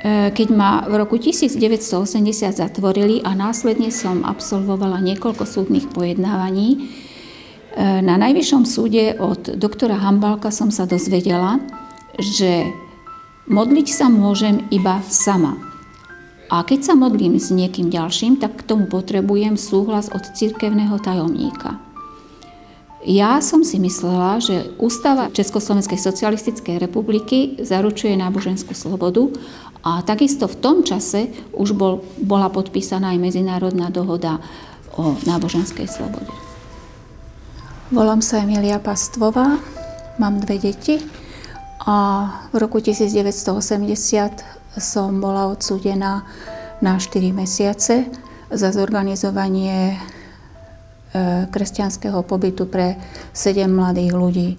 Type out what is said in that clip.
Keď ma v roku 1980 zatvorili a následne som absolvovala niekoľko súdnych pojednávaní, na Najvyššom súde od doktora Hambalka som sa dozvedela, že modliť sa môžem iba sama. A keď sa modlím s niekým ďalším, tak k tomu potrebujem súhlas od cirkevného tajomníka. Ja som si myslela, že Ústava Československej socialistickej republiky zaručuje náboženskú slobodu a takisto v tom čase už bola podpísaná aj medzinárodná dohoda o náboženskej slobode. Volám sa Emília Pastvová, mám 2 deti a v roku 1980 som bola odsúdená na 4 mesiace za zorganizovanie kresťanského pobytu pre 7 mladých ľudí.